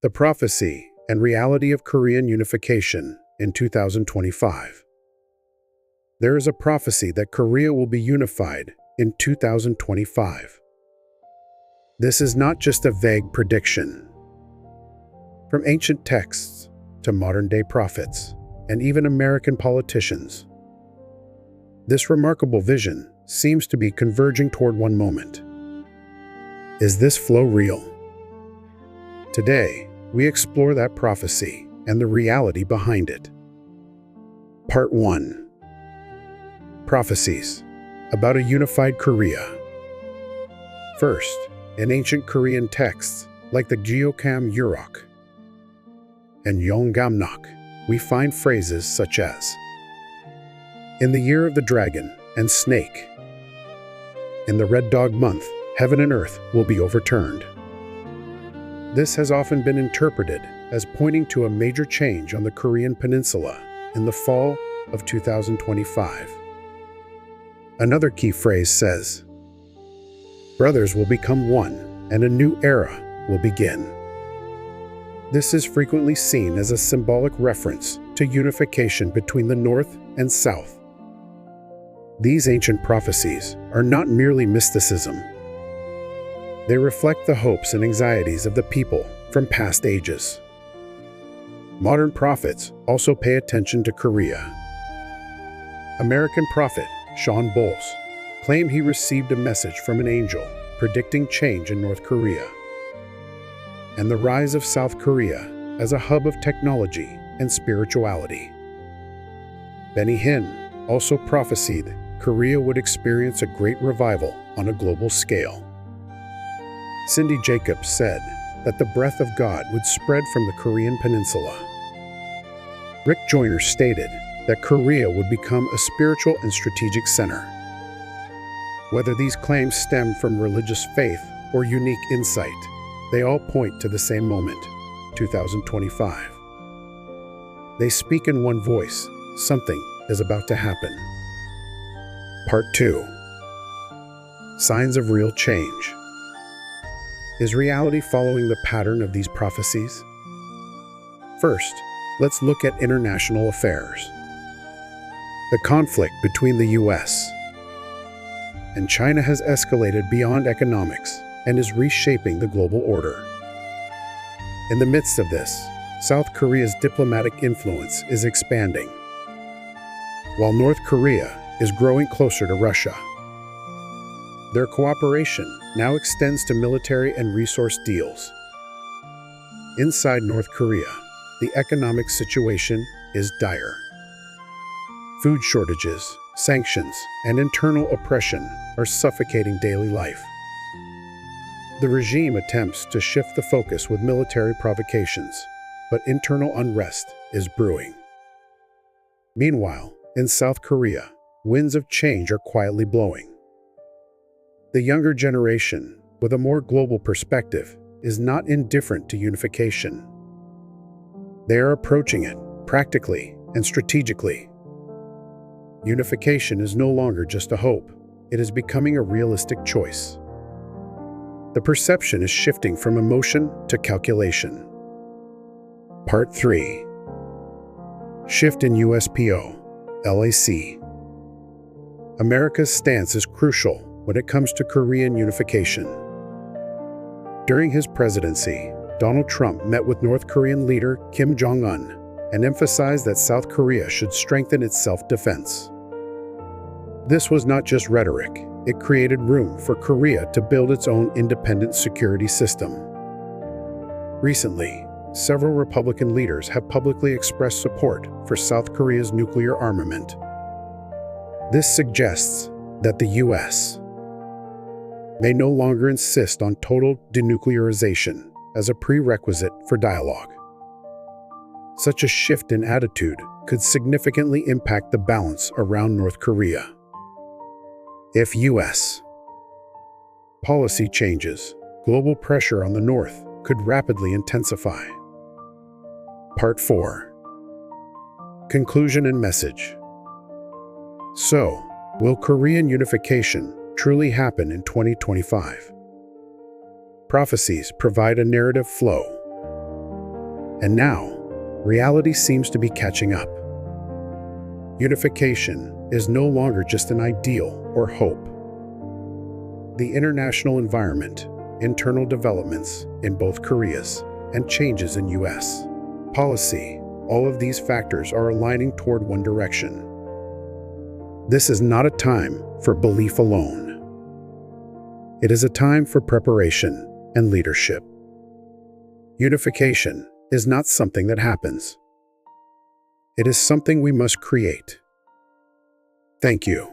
The prophecy and reality of Korean unification in 2025. There is a prophecy that Korea will be unified in 2025. This is not just a vague prediction. From ancient texts to modern-day prophets and even American politicians, this remarkable vision seems to be converging toward one moment. Is this flow real? Today, we explore that prophecy and the reality behind it. Part 1. Prophecies about a unified Korea. First, in ancient Korean texts like the Geokam Urok and Yonggamnak, we find phrases such as, "In the year of the dragon and snake, in the red dog month, heaven and earth will be overturned." This has often been interpreted as pointing to a major change on the Korean peninsula in the fall of 2025. Another key phrase says, "Brothers will become one, and a new era will begin." This is frequently seen as a symbolic reference to unification between the North and South. These ancient prophecies are not merely mysticism. They reflect the hopes and anxieties of the people from past ages. Modern prophets also pay attention to Korea. American prophet Sean Bowles claimed he received a message from an angel predicting change in North Korea and the rise of South Korea as a hub of technology and spirituality. Benny Hinn also prophesied Korea would experience a great revival on a global scale. Cindy Jacobs said that the breath of God would spread from the Korean peninsula. Rick Joyner stated that Korea would become a spiritual and strategic center. Whether these claims stem from religious faith or unique insight, they all point to the same moment, 2025. They speak in one voice: something is about to happen. Part 2. Signs of real change. Is reality following the pattern of these prophecies? First, let's look at international affairs. The conflict between the U.S. and China has escalated beyond economics and is reshaping the global order. In the midst of this, South Korea's diplomatic influence is expanding, while North Korea is growing closer to Russia. Their cooperation now extends to military and resource deals. Inside North Korea, the economic situation is dire. Food shortages, sanctions, and internal oppression are suffocating daily life. The regime attempts to shift the focus with military provocations, but internal unrest is brewing. Meanwhile, in South Korea, winds of change are quietly blowing. The younger generation, with a more global perspective, is not indifferent to unification. They are approaching it practically and strategically. Unification is no longer just a hope, it is becoming a realistic choice. The perception is shifting from emotion to calculation. Part 3. Shift in USPO, LAC. America's stance is crucial when it comes to Korean unification. During his presidency, Donald Trump met with North Korean leader Kim Jong-un and emphasized that South Korea should strengthen its self-defense. This was not just rhetoric, it created room for Korea to build its own independent security system. Recently, several Republican leaders have publicly expressed support for South Korea's nuclear armament. This suggests that the U.S. may no longer insist on total denuclearization as a prerequisite for dialogue. Such a shift in attitude could significantly impact the balance around North Korea. If U.S. policy changes, global pressure on the North could rapidly intensify. Part 4. Conclusion and message. So, will Korean unification truly happen in 2025? Prophecies provide a narrative flow. And now, reality seems to be catching up. Unification is no longer just an ideal or hope. The international environment, internal developments in both Koreas, and changes in U.S. policy, all of these factors are aligning toward one direction. This is not a time for belief alone. It is a time for preparation and leadership. Unification is not something that happens. It is something we must create. Thank you.